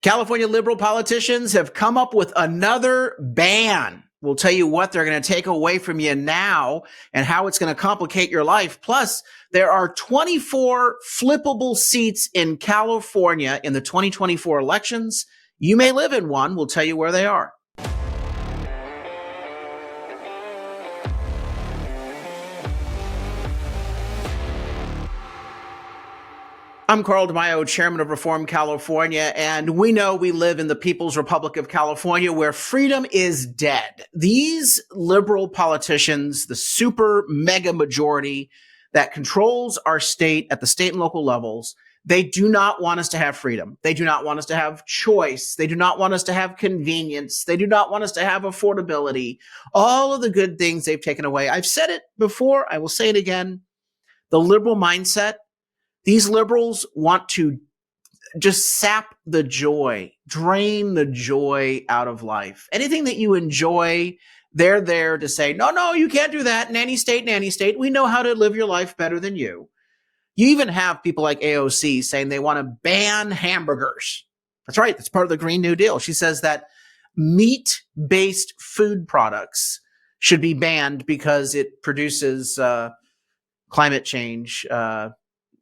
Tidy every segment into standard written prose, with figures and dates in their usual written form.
California liberal politicians have come up with another ban. We'll tell you what they're going to take away from you now and how it's going to complicate your life. Plus, there are 24 flippable seats in California in the 2024 elections. You may live in one. We'll tell you where they are. I'm Carl DeMaio, chairman of Reform California, and we know we live in the People's Republic of California where freedom is dead. These liberal politicians, the super mega majority that controls our state at the state and local levels, they do not want us to have freedom. They do not want us to have choice. They do not want us to have convenience. They do not want us to have affordability. All of the good things they've taken away. I've said it before. I will say it again. The liberal mindset, these liberals want to just sap the joy, drain the joy out of life. Anything that you enjoy, they're there to say, no, you can't do that. Nanny state. We know how to live your life better than you. You even have people like AOC saying they want to ban hamburgers. That's right. That's part of the Green New Deal. She says that meat-based food products should be banned because it produces climate change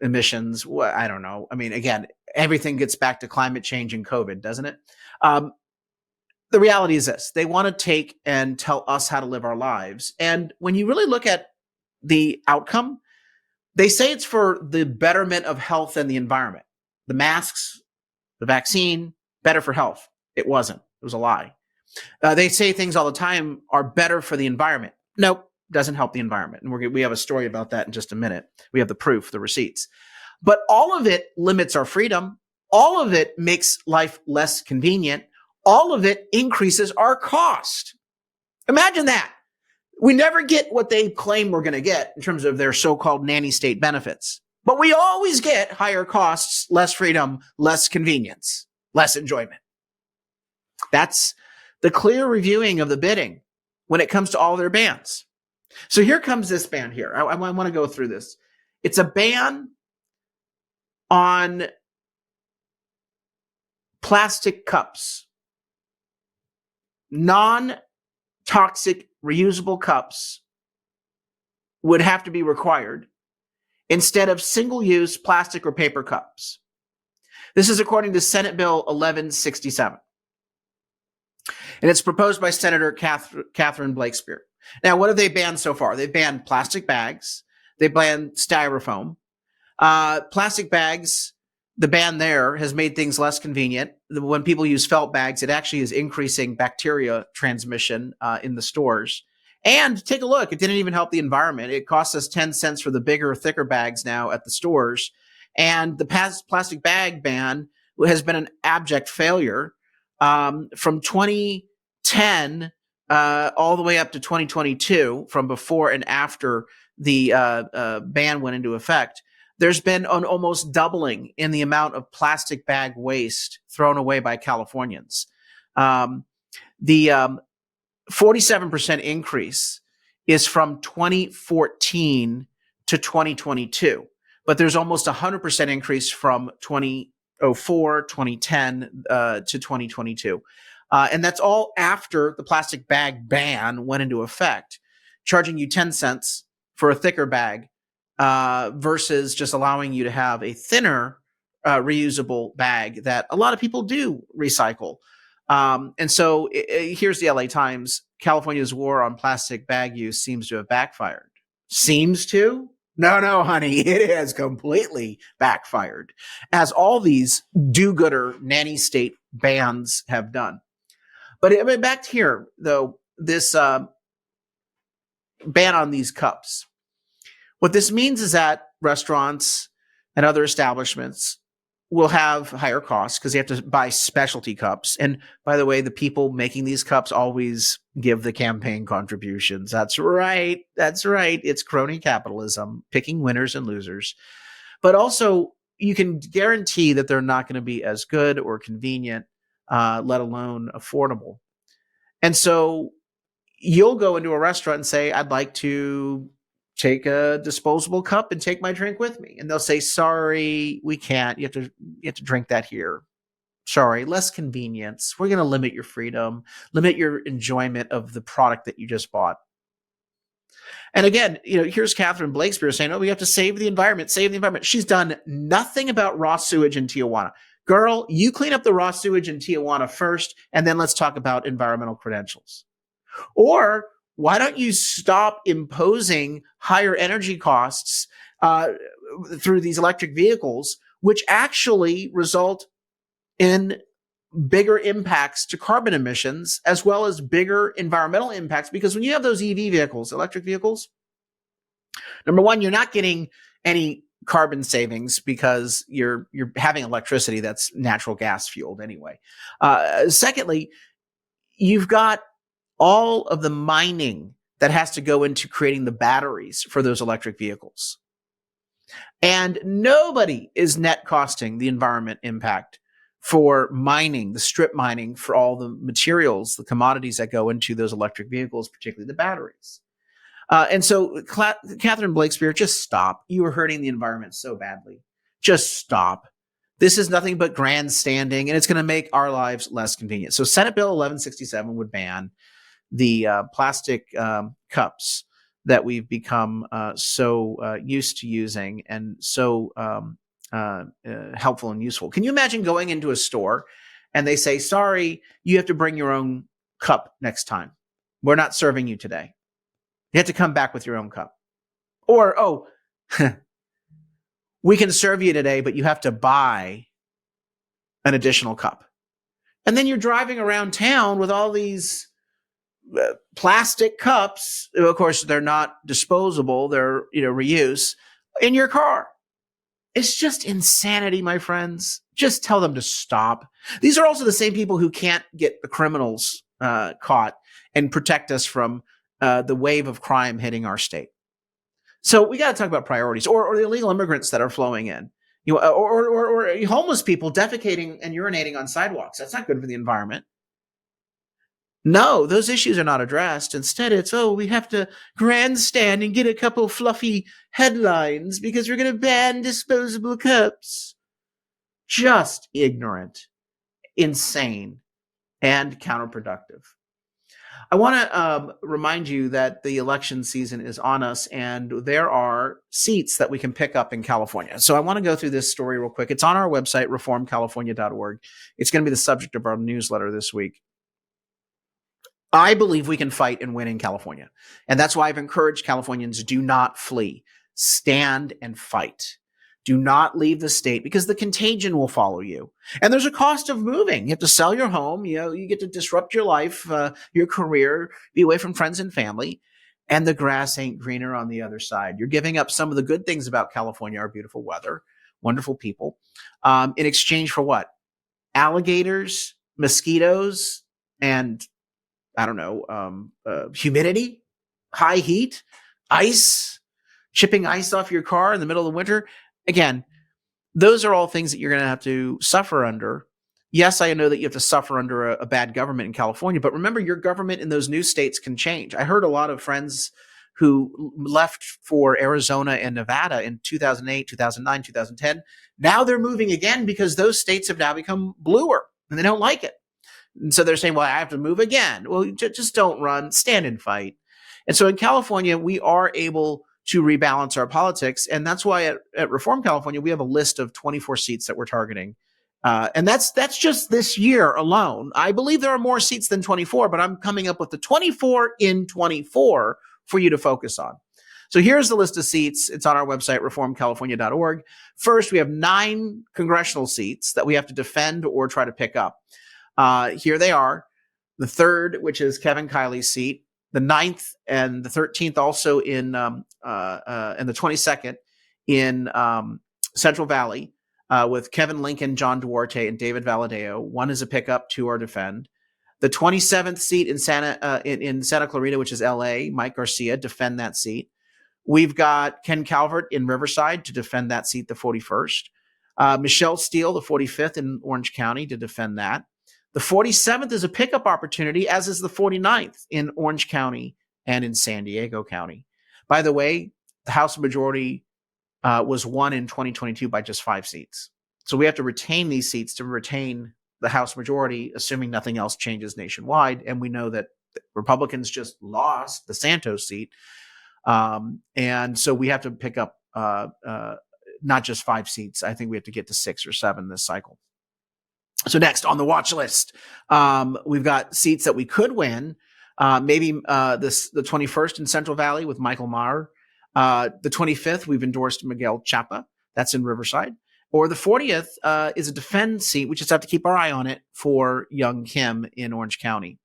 emissions. I don't know. I mean, again, everything gets back to climate change and COVID, doesn't it? The reality is this. They want to take and tell us how to live our lives. And when you really look at the outcome, they say it's for the betterment of health and the environment. The masks, the vaccine, better for health. It wasn't. It was a lie. They say things all the time are better for the environment. Nope. Doesn't help the environment. And we have a story about that in just a minute. We have the proof, the receipts. But all of it limits our freedom. All of it makes life less convenient. All of it increases our cost. Imagine that. We never get what they claim we're going to get in terms of their so-called nanny state benefits. But we always get higher costs, less freedom, less convenience, less enjoyment. That's the clear reviewing of the bidding when it comes to all their bans. So here comes this ban here. I want to go through this. It's a ban on plastic cups. Non-toxic reusable cups would have to be required instead of single-use plastic or paper cups. This is according to Senate Bill 1167. And it's proposed by Senator Catherine Blakespear. Now, what have they banned so far? They've banned plastic bags. They banned styrofoam. Plastic bags, the ban there has made things less convenient. When people use felt bags, it actually is increasing bacteria transmission in the stores. And take a look, it didn't even help the environment. It costs us 10 cents for the bigger, thicker bags now at the stores. And the plastic bag ban has been an abject failure. From 2010 all the way up to 2022, from before and after the ban went into effect, there's been an almost doubling in the amount of plastic bag waste thrown away by Californians. The 47% increase is from 2014 to 2022, but there's almost 100% increase from 2004, 2010 to 2022. And that's all after the plastic bag ban went into effect, charging you 10 cents for a thicker bag versus just allowing you to have a thinner reusable bag that a lot of people do recycle. And so here's the LA Times. California's war on plastic bag use seems to have backfired. Seems to? No, honey, it has completely backfired, as all these do-gooder nanny state bans have done. But back here, though, this ban on these cups. What this means is that restaurants and other establishments will have higher costs because they have to buy specialty cups. And by the way, the people making these cups always give the campaign contributions. That's right. It's crony capitalism, picking winners and losers. But also, you can guarantee that they're not going to be as good or convenient, let alone affordable. And so you'll go into a restaurant and say, I'd like to take a disposable cup and take my drink with me. And they'll say, sorry, we can't. You have to drink that here. Sorry, less convenience. We're going to limit your freedom, limit your enjoyment of the product that you just bought. And again, here's Catherine Blakespeare saying, "Oh, we have to save the environment, save the environment." She's done nothing about raw sewage in Tijuana. Girl, you clean up the raw sewage in Tijuana first, and then let's talk about environmental credentials. Or why don't you stop imposing higher energy costs through these electric vehicles, which actually result in bigger impacts to carbon emissions as well as bigger environmental impacts? Because when you have those EV vehicles, electric vehicles, number one, you're not getting any carbon savings because you're having electricity that's natural gas fueled anyway. Secondly, you've got all of the mining that has to go into creating the batteries for those electric vehicles. And nobody is net costing the environment impact for mining, the strip mining for all the materials, the commodities that go into those electric vehicles, particularly the batteries. And so, Catherine Blakespeare, just stop. You are hurting the environment so badly. Just stop. This is nothing but grandstanding, and it's going to make our lives less convenient. So Senate Bill 1167 would ban the plastic cups that we've become so used to using and so helpful and useful. Can you imagine going into a store and they say, "Sorry, you have to bring your own cup next time. We're not serving you today. You have to come back with your own cup." Or, "Oh, we can serve you today, but you have to buy an additional cup." And then you're driving around town with all these plastic cups. Of course, they're not disposable. They're, reuse in your car. It's just insanity, my friends. Just tell them to stop. These are also the same people who can't get the criminals caught and protect us from the wave of crime hitting our state. So we got to talk about priorities, or the illegal immigrants that are flowing in, or homeless people defecating and urinating on sidewalks. That's not good for the environment. No, those issues are not addressed. Instead, it's, we have to grandstand and get a couple fluffy headlines because we're going to ban disposable cups. Just ignorant, insane, and counterproductive. I want to remind you that the election season is on us, and there are seats that we can pick up in California. So I want to go through this story real quick. It's on our website, reformcalifornia.org. It's going to be the subject of our newsletter this week. I believe we can fight and win in California. And that's why I've encouraged Californians, do not flee. Stand and fight. Do not leave the state because the contagion will follow you. And there's a cost of moving. You have to sell your home. You get to disrupt your life, your career, be away from friends and family. And the grass ain't greener on the other side. You're giving up some of the good things about California, our beautiful weather, wonderful people, in exchange for what? Alligators, mosquitoes, and humidity, high heat, ice, chipping ice off your car in the middle of the winter. Again, those are all things that you're going to have to suffer under. Yes, I know that you have to suffer under a bad government in California, but remember, your government in those new states can change. I heard a lot of friends who left for Arizona and Nevada in 2008, 2009, 2010. Now they're moving again because those states have now become bluer and they don't like it. And so they're saying, well, I have to move again. Well, just don't run, stand and fight. And so in California, we are able to rebalance our politics. And that's why at Reform California, we have a list of 24 seats that we're targeting. And that's just this year alone. I believe there are more seats than 24, but I'm coming up with the 24 in 24 for you to focus on. So here's the list of seats. It's on our website, reformcalifornia.org. First, we have 9 congressional seats that we have to defend or try to pick up. Here they are. The 3rd, which is Kevin Kiley's seat. The 9th and the 13th also and the 22nd in Central Valley with Kevin Lincoln, John Duarte, and David Valadeo. 1 is a pickup, 2 are defend. The 27th seat in Santa Clarita, which is LA, Mike Garcia, defend that seat. We've got Ken Calvert in Riverside to defend that seat, the 41st. Michelle Steele, the 45th in Orange County, to defend that. The 47th is a pickup opportunity, as is the 49th in Orange County and in San Diego County. By the way, the House majority was won in 2022 by just 5 seats. So we have to retain these seats to retain the House majority, assuming nothing else changes nationwide. And we know that Republicans just lost the Santos seat. And so we have to pick up not just 5 seats. I think we have to get to 6 or 7 this cycle. So next on the watch list, we've got seats that we could win. Maybe the 21st in Central Valley with Michael Maher. The 25th, we've endorsed Miguel Chapa. That's in Riverside. Or the 40th is a defend seat. We just have to keep our eye on it for Young Kim in Orange County.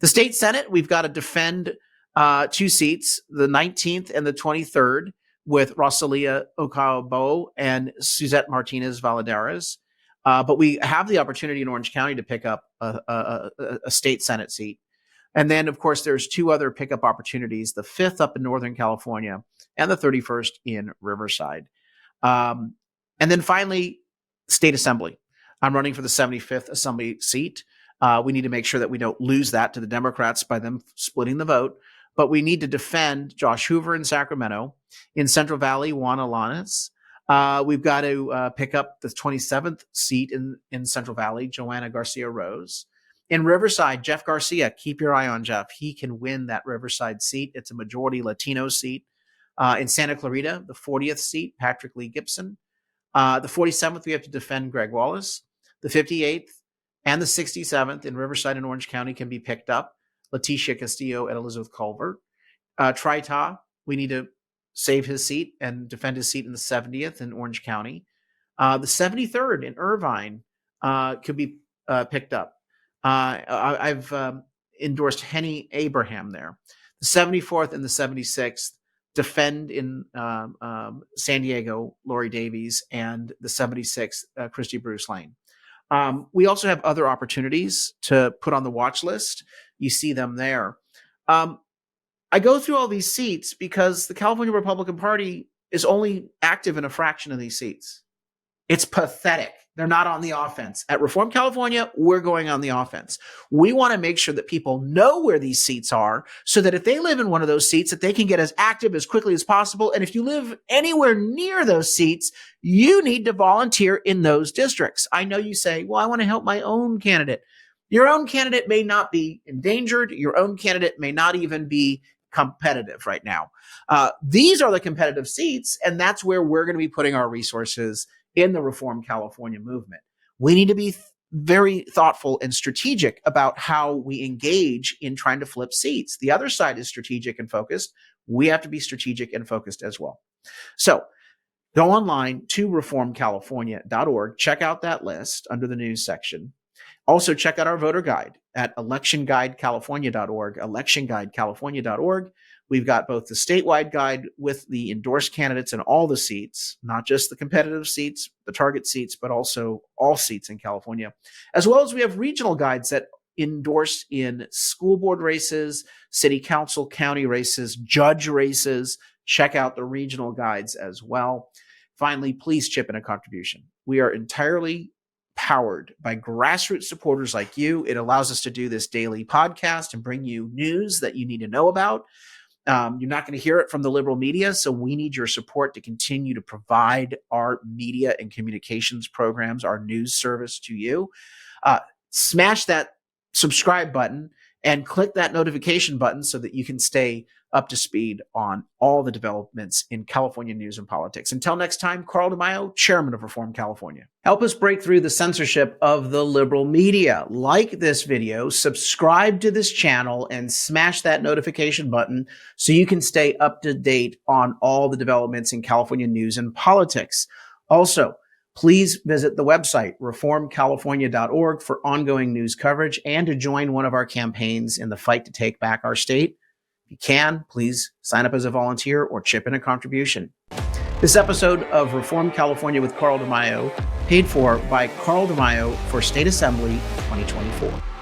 The state Senate, we've got to defend 2 seats, the 19th and the 23rd, with Rosalia Ocabo and Suzette Martinez Valadares. But we have the opportunity in Orange County to pick up a state Senate seat. And then, of course, there's 2 other pickup opportunities, the 5th up in Northern California and the 31st in Riverside. And then finally, state assembly. I'm running for the 75th assembly seat. We need to make sure that we don't lose that to the Democrats by them splitting the vote. But we need to defend Josh Hoover in Sacramento. In Central Valley, Juan Alanis. We've got to pick up the 27th seat in Central Valley, Joanna Garcia Rose. In Riverside, Jeff Garcia, keep your eye on Jeff. He can win that Riverside seat. It's a majority Latino seat. In Santa Clarita, the 40th seat, Patrick Lee Gibson. The 47th, we have to defend Greg Wallace. The 58th and the 67th in Riverside and Orange County can be picked up. Leticia Castillo and Elizabeth Culver. Trita, we need to save his seat and defend his seat in the 70th in Orange County. The 73rd in Irvine could be picked up. I've endorsed Henny Abraham there. The 74th and the 76th defend in San Diego, Lori Davies, and the 76th, Christy Bruce Lane. We also have other opportunities to put on the watch list. You see them there. I go through all these seats because the California Republican Party is only active in a fraction of these seats. It's pathetic. They're not on the offense. At Reform California, we're going on the offense. We want to make sure that people know where these seats are so that if they live in one of those seats, that they can get as active as quickly as possible. And if you live anywhere near those seats, you need to volunteer in those districts. I know you say, well, I want to help my own candidate. Your own candidate may not be endangered. Your own candidate may not even be competitive right now. These are the competitive seats, and that's where we're going to be putting our resources in the Reform California movement. We need to be very thoughtful and strategic about how we engage in trying to flip seats. The other side is strategic and focused. We have to be strategic and focused as well. So go online to reformcalifornia.org. Check out that list under the news section. Also, check out our voter guide at electionguidecalifornia.org, electionguidecalifornia.org. We've got both the statewide guide with the endorsed candidates in all the seats, not just the competitive seats, the target seats, but also all seats in California, as well as we have regional guides that endorse in school board races, city council, county races, judge races. Check out the regional guides as well. Finally, please chip in a contribution. We are entirely powered by grassroots supporters like you. It allows us to do this daily podcast and bring you news that you need to know about. You're not going to hear it from the liberal media, so we need your support to continue to provide our media and communications programs, our news service to you. Smash that subscribe button and click that notification button so that you can stay up to speed on all the developments in California news and politics. Until next time, Carl DeMaio, Chairman of Reform California. Help us break through the censorship of the liberal media. Like this video, subscribe to this channel, and smash that notification button so you can stay up to date on all the developments in California news and politics. Also, please visit the website, reformcalifornia.org, for ongoing news coverage and to join one of our campaigns in the fight to take back our state. If you can, please sign up as a volunteer or chip in a contribution. This episode of Reform California with Carl DeMaio, paid for by Carl DeMaio for State Assembly 2024.